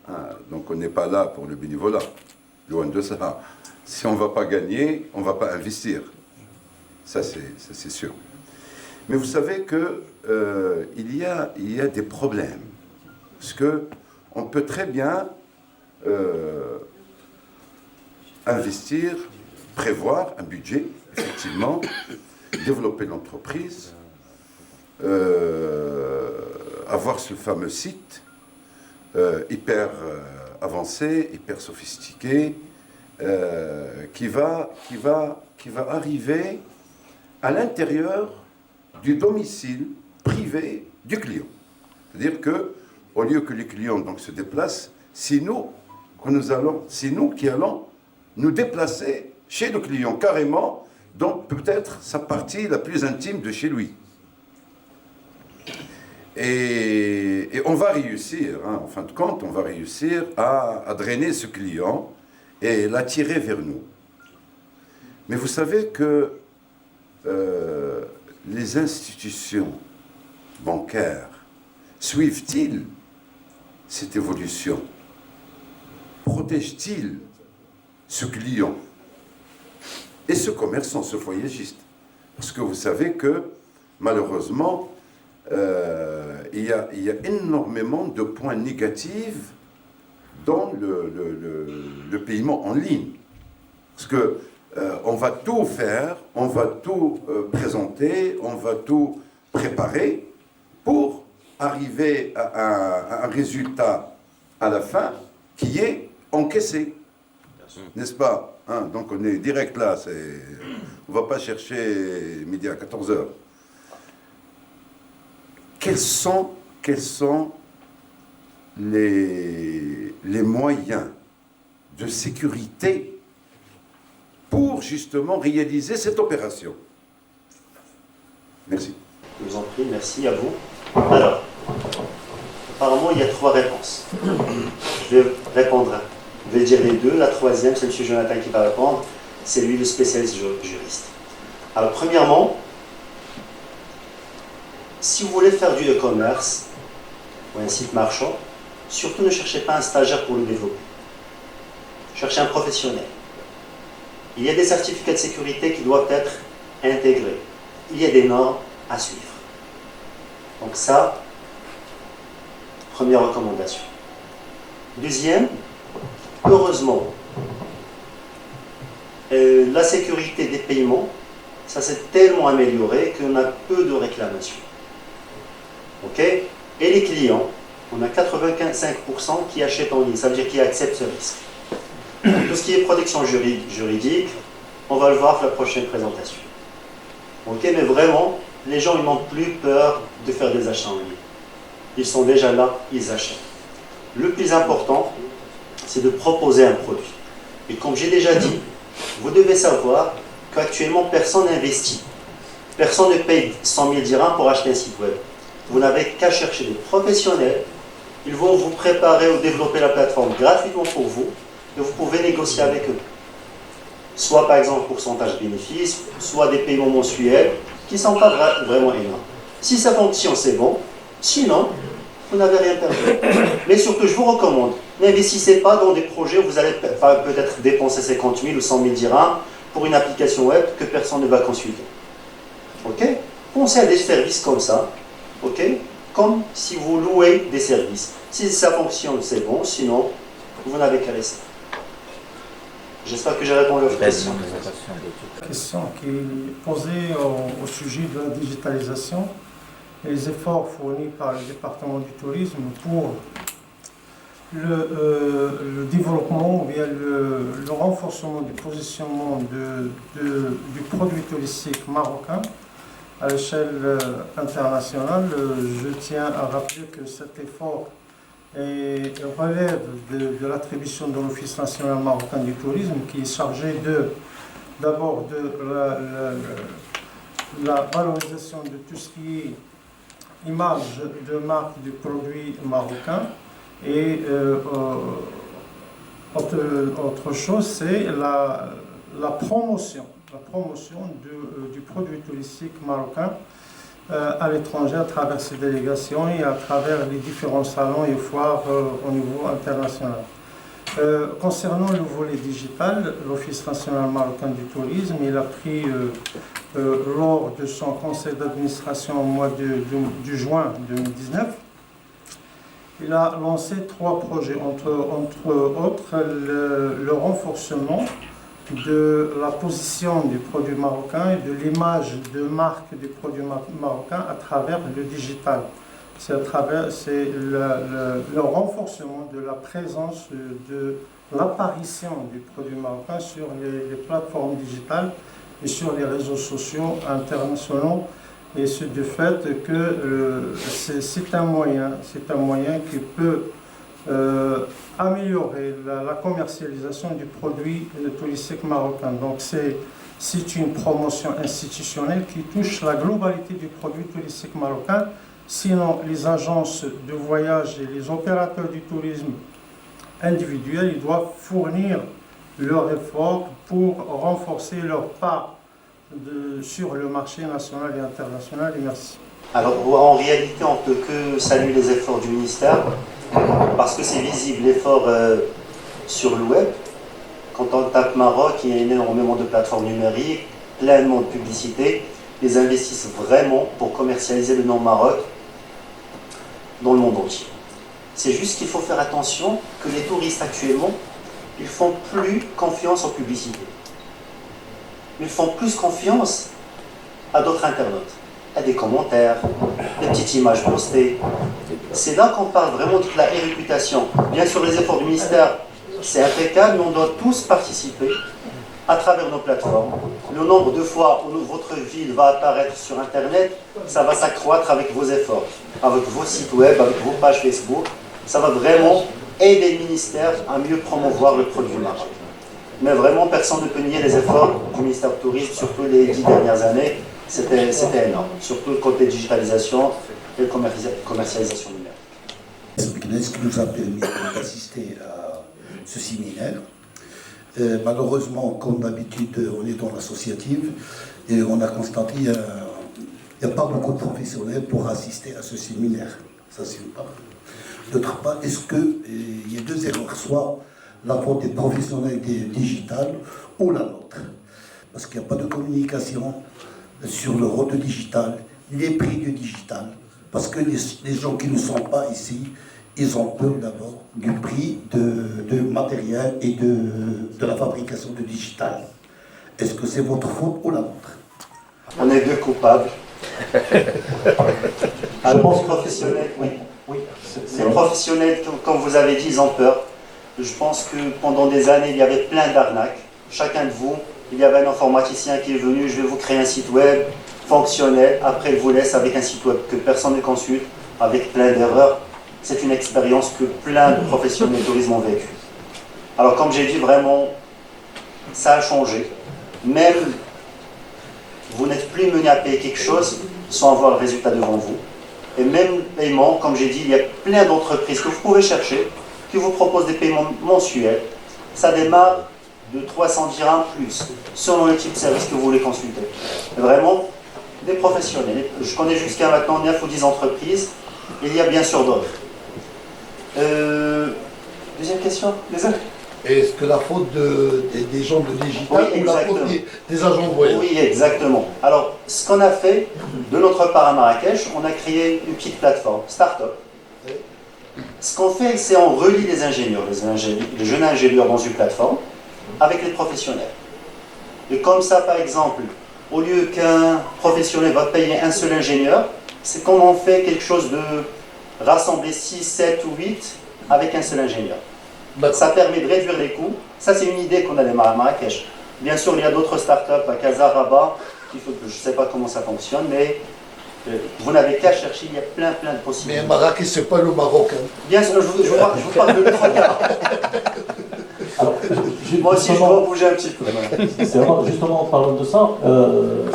Hein. Donc on n'est pas là pour le bénévolat. Loin de ça. Si on ne va pas gagner, on ne va pas investir. Ça, c'est sûr. Mais vous savez que il y a des problèmes. Parce qu'on peut très bien investir, prévoir un budget, effectivement, développer l'entreprise, avoir ce fameux site hyper avancé, hyper sophistiqué, qui va arriver à l'intérieur du domicile privé du client. C'est-à-dire que, au lieu que les clients donc, se déplacent, c'est nous qui allons nous déplacer chez le client carrément, donc peut-être sa partie la plus intime de chez lui. Et on va réussir, en fin de compte, on va réussir à drainer ce client et l'attirer vers nous. Mais vous savez que les institutions bancaires suivent-ils cette évolution? Protègent-ils ce client et ce commerçant, ce voyagiste? Parce que vous savez que, malheureusement, il y a énormément de points négatifs dans le paiement en ligne. Parce que on va tout faire, on va tout présenter, on va tout préparer pour arriver à un résultat à la fin qui est encaissé. N'est-ce pas? Donc on est direct là, on ne va pas chercher midi à 14h. Quels sont les moyens de sécurité pour justement réaliser cette opération? Merci. Je vous en prie, merci à vous. Alors, apparemment, il y a 3 réponses. Je vais répondre, je vais dire les 2. La 3e, c'est M. Jonathan qui va répondre. C'est lui le spécialiste juriste. Alors, premièrement, si vous voulez faire du e-commerce ou un site marchand, surtout ne cherchez pas un stagiaire pour le développer. Cherchez un professionnel. Il y a des certificats de sécurité qui doivent être intégrés. Il y a des normes à suivre. Donc ça, première recommandation. Deuxième, heureusement, la sécurité des paiements, ça s'est tellement amélioré qu'on a peu de réclamations. Ok? Et les clients, on a 85% qui achètent en ligne, ça veut dire qui acceptent ce risque. Tout ce qui est protection juridique, on va le voir dans la prochaine présentation. Ok, mais vraiment, les gens ils n'ont plus peur de faire des achats en ligne. Ils sont déjà là, ils achètent. Le plus important, c'est de proposer un produit. Et comme j'ai déjà dit, vous devez savoir qu'actuellement, personne n'investit. Personne ne paye 100 000 dirhams pour acheter un site web. Vous n'avez qu'à chercher des professionnels. Ils vont vous préparer ou développer la plateforme gratuitement pour vous. Et vous pouvez négocier avec eux. Soit par exemple pourcentage bénéfice, soit des paiements mensuels qui ne sont pas vraiment énormes. Si ça fonctionne, c'est bon. Sinon, vous n'avez rien perdu. Mais surtout, je vous recommande, n'investissez pas dans des projets où vous allez peut-être dépenser 50 000 ou 100 000 dirhams pour une application web que personne ne va consulter. Ok? Pensez à des services comme ça. Ok? Comme si vous louez des services. Si ça fonctionne, c'est bon. Sinon, vous n'avez qu'à laisser. J'espère que j'ai répondu à votre question. La question qui est posée au sujet de la digitalisation et les efforts fournis par le département du tourisme pour le développement ou bien le renforcement du positionnement du produit touristique marocain à l'échelle internationale. Je tiens à rappeler que cet effort relève de l'attribution de l'Office national marocain du tourisme, qui est chargé d'abord de la valorisation de tout ce qui est image de marque du produit marocain. Et autre chose, c'est la promotion du produit touristique marocain à l'étranger à travers ces délégations et à travers les différents salons et foires au niveau international. Concernant le volet digital, l'Office national marocain du tourisme, il a pris lors de son conseil d'administration au mois de juin 2019, il a lancé 3 projets, entre autres le renforcement de la position du produit marocain et de l'image de marque du produit marocain à travers le digital. C'est le renforcement de la présence, de l'apparition du produit marocain sur les plateformes digitales et sur les réseaux sociaux internationaux Et c'est du fait que c'est un moyen qui peut améliorer la commercialisation du produit touristique marocain. Donc c'est une promotion institutionnelle qui touche la globalité du produit touristique marocain. Sinon, les agences de voyage et les opérateurs du tourisme individuels, ils doivent fournir leur effort pour renforcer leur part sur le marché national et international. Et merci. Alors en réalité, on ne peut que saluer les efforts du ministère parce que c'est visible l'effort sur le web. Quand on tape Maroc, il y a énormément de plateformes numériques, pleinement de publicité. Ils investissent vraiment pour commercialiser le nom Maroc dans le monde entier. C'est juste qu'il faut faire attention que les touristes actuellement, ils font plus confiance aux publicités. Ils font plus confiance à d'autres internautes, à des commentaires, des petites images postées. C'est là qu'on parle vraiment de la réputation. Bien sûr, les efforts du ministère, c'est impeccable, mais on doit tous participer à travers nos plateformes. Le nombre de fois où votre ville va apparaître sur Internet, ça va s'accroître avec vos efforts, avec vos sites web, avec vos pages Facebook. Ça va vraiment aider le ministère à mieux promouvoir le produit Maroc. Mais vraiment, personne ne peut nier les efforts du ministère du Tourisme, surtout les 10 dernières années. C'était énorme, surtout le côté digitalisation et commercialisation numérique. Ce qui nous a permis d'assister à ce séminaire. Malheureusement, comme d'habitude, on est dans l'associative et on a constaté qu'il n'y a pas beaucoup de professionnels pour assister à ce séminaire. Ça, c'est une part. D'autre part, est-ce qu'il y a deux erreurs, soit la faute des professionnels digital ou la nôtre? Parce qu'il n'y a pas de communication sur le rôle du digital, les prix du digital. Parce que les gens qui ne sont pas ici, ils ont peur d'abord du prix de matériel et de la fabrication du digital. Est-ce que c'est votre faute ou la nôtre? On est deux coupables. Je pense professionnels, oui. Les professionnels, comme vous avez dit, ils ont peur. Je pense que pendant des années, il y avait plein d'arnaques. Chacun de vous, il y avait un informaticien qui est venu, je vais vous créer un site web fonctionnel. Après, il vous laisse avec un site web que personne ne consulte, avec plein d'erreurs. C'est une expérience que plein de professionnels du tourisme ont vécue. Alors, comme j'ai dit, vraiment, ça a changé. Même, vous n'êtes plus mené à payer quelque chose sans avoir le résultat devant vous. Et même paiement, comme j'ai dit, il y a plein d'entreprises que vous pouvez chercher, qui vous proposent des paiements mensuels. Ça démarre de 300 dirhams plus, selon le type de service que vous voulez consulter. Et vraiment, des professionnels. Je connais jusqu'à maintenant 9 ou 10 entreprises, et il y a bien sûr d'autres. Deuxième question, désolé. Est-ce que la faute des gens de digital Oui, ou la faute des agents de voyage? Oui, exactement. Alors, ce qu'on a fait, de notre part à Marrakech, on a créé une petite plateforme, start-up. Ce qu'on fait, c'est on relie les ingénieurs, les jeunes ingénieurs dans une plateforme, avec les professionnels. Et comme ça, par exemple, au lieu qu'un professionnel va payer un seul ingénieur, c'est comme on fait quelque chose de rassembler 6, 7 ou 8 avec un seul ingénieur. Ça permet de réduire les coûts. Ça, c'est une idée qu'on a démarré à Marrakech. Bien sûr, il y a d'autres startups à Casa, Rabat, je ne sais pas comment ça fonctionne, mais vous n'avez qu'à chercher, il y a plein de possibilités. Mais Marrakech, ce n'est pas le Maroc. Hein. Bien sûr, je vous parle de l'autre cas. Moi aussi, je dois bouger un petit peu. Justement, en parlant de ça,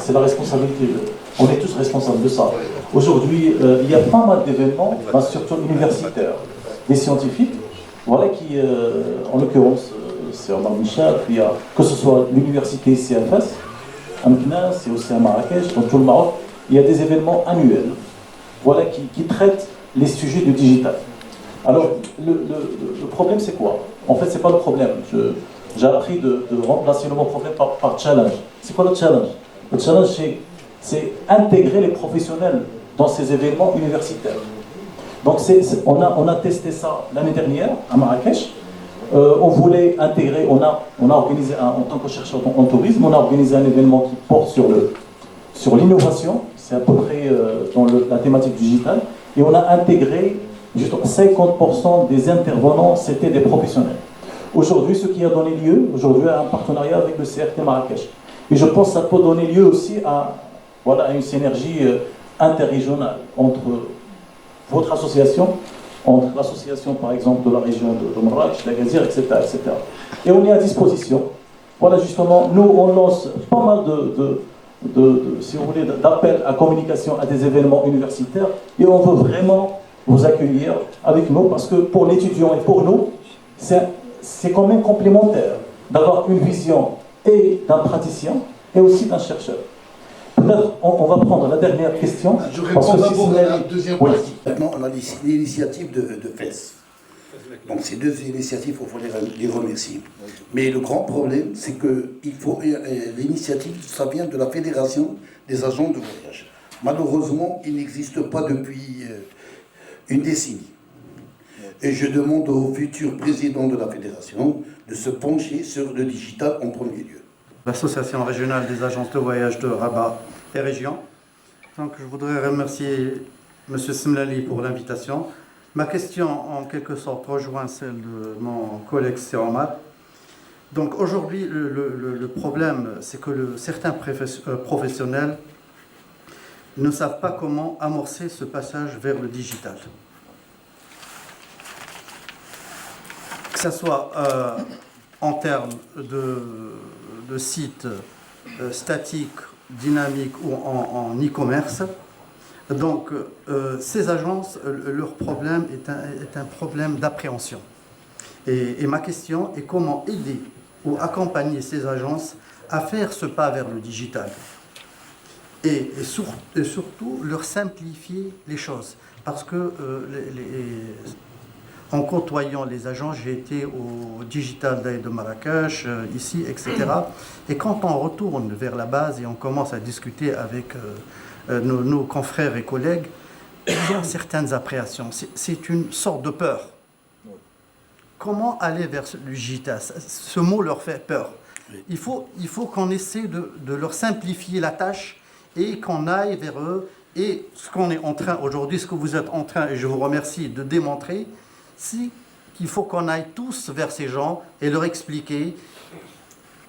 c'est la responsabilité. On est tous responsables de ça. Aujourd'hui, il y a pas mal d'événements, surtout universitaires, des scientifiques, voilà, qui, en l'occurrence, c'est Omar Michel, il y a, que ce soit l'université CFS, à Meknès, c'est aussi à Marrakech, dans tout le Maroc, il y a des événements annuels, voilà, qui traitent les sujets du digital. Alors, le problème, c'est quoi? En fait, c'est pas le problème. J'ai appris de remplacer le mot problème par challenge. C'est quoi le challenge? Le challenge, c'est intégrer les professionnels dans ces événements universitaires. Donc, on a testé ça l'année dernière à Marrakech. On voulait intégrer, on a organisé, en tant que chercheur en tourisme, on a organisé un événement qui porte sur l'innovation. C'est à peu près dans la thématique digitale. Et on a intégré, juste 50% des intervenants, c'était des professionnels. Aujourd'hui, ce qui a donné lieu, à un partenariat avec le CRT Marrakech. Et je pense que ça peut donner lieu aussi à voilà, à une synergie interrégionale entre votre association, entre l'association par exemple de la région de Marrakech, d'Agadir, etc., etc. Et on est à disposition. Voilà, justement, nous on lance pas mal si vous voulez, d'appels à communication à des événements universitaires et on veut vraiment vous accueillir avec nous parce que pour l'étudiant et pour nous, c'est quand même complémentaire d'avoir une vision et d'un praticien et aussi d'un chercheur. Peut-être on va prendre la dernière question. Je réponds d'abord à la deuxième oui. partie. Maintenant, on a l'initiative de FES. Donc ces deux initiatives, il faut les remercier. Mais le grand problème, c'est que l'initiative, ça vient de la Fédération des agents de voyage. Malheureusement, il n'existe pas depuis une décennie. Et je demande au futur président de la fédération de se pencher sur le digital en premier lieu. L'Association régionale des agences de voyage de Rabat et région. Donc je voudrais remercier M. Simlali pour l'invitation. Ma question, en quelque sorte, rejoint celle de mon collègue Séromad. Donc aujourd'hui, le problème, c'est que certains professionnels ne savent pas comment amorcer ce passage vers le digital. Que ce soit en termes de sites statiques, dynamiques ou en e-commerce. Donc, ces agences, leur problème est un problème d'appréhension. Et ma question est comment aider ou accompagner ces agences à faire ce pas vers le digital. Et surtout, leur simplifier les choses. Parce que en côtoyant les agents, j'ai été au Digital Day de Marrakech, ici, etc. Et quand on retourne vers la base et on commence à discuter avec nos confrères et collègues, il y a certaines appréhensions. C'est une sorte de peur. Comment aller vers le digital? Ce mot leur fait peur. Il faut qu'on essaie de leur simplifier la tâche et qu'on aille vers eux. Et ce qu'on est en train aujourd'hui, ce que vous êtes en train, et je vous remercie, de démontrer, c'est qu'il faut qu'on aille tous vers ces gens et leur expliquer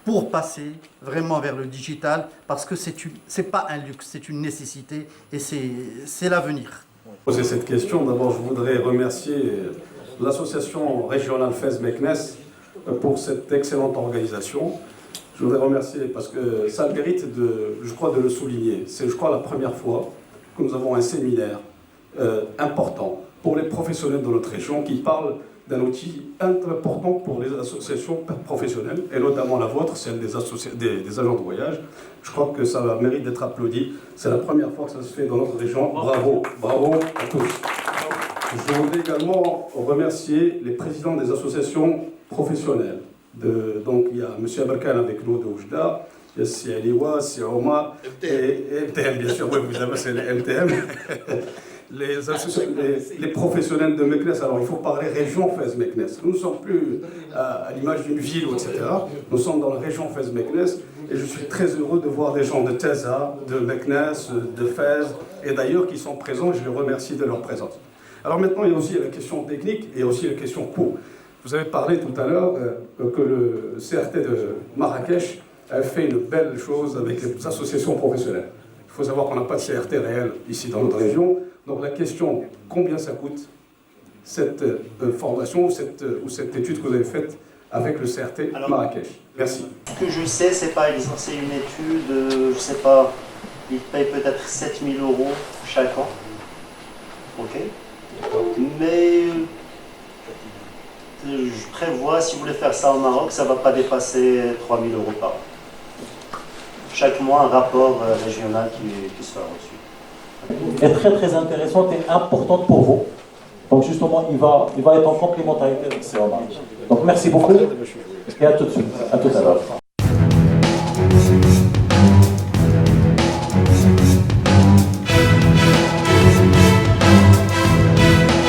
pour passer vraiment vers le digital, parce que c'est pas un luxe, c'est une nécessité et c'est l'avenir. Pour poser cette question, d'abord je voudrais remercier l'association régionale FES-Meknès pour cette excellente organisation. Je voudrais remercier parce que ça mérite, je crois, de le souligner. C'est, je crois, la première fois que nous avons un séminaire important pour les professionnels de notre région qui parlent d'un outil important pour les associations professionnelles, et notamment la vôtre, celle des agents de voyage. Je crois que ça mérite d'être applaudi. C'est la première fois que ça se fait dans notre région. Bravo, bravo à tous. Je voudrais également remercier les présidents des associations professionnelles. Donc il y a M. Abarkan avec nous de Oujda, il y a Si Aliwa, Si Omar, et MTM, bien sûr, oui, vous savez, c'est le MTM. Les professionnels de Meknès, alors il faut parler région Fès-Meknès. Nous ne sommes plus à l'image d'une ville, etc. Nous sommes dans la région Fès-Meknès et je suis très heureux de voir des gens de Teza, de Meknès, de Fès et d'ailleurs qui sont présents. Je les remercie de leur présence. Alors maintenant, il y a aussi la question technique et aussi la question coût. Vous avez parlé tout à l'heure que le CRT de Marrakech a fait une belle chose avec les associations professionnelles. Il faut savoir qu'on n'a pas de CRT réel ici dans notre région. Donc la question, combien ça coûte cette formation ou cette étude que vous avez faite avec le CRT Marrakech? Merci. Ce que je sais, c'est une étude, je ne sais pas, ils payent peut-être 7 000 € chaque an. Ok. Mais je prévois, si vous voulez faire ça au Maroc, ça ne va pas dépasser 3 000 € par an. Chaque mois, un rapport régional qui sera reçu. Est très très intéressante et importante pour vous. Donc justement, il va être en complémentarité avec ces remarques. Donc merci beaucoup et à tout de suite, à tout à l'heure.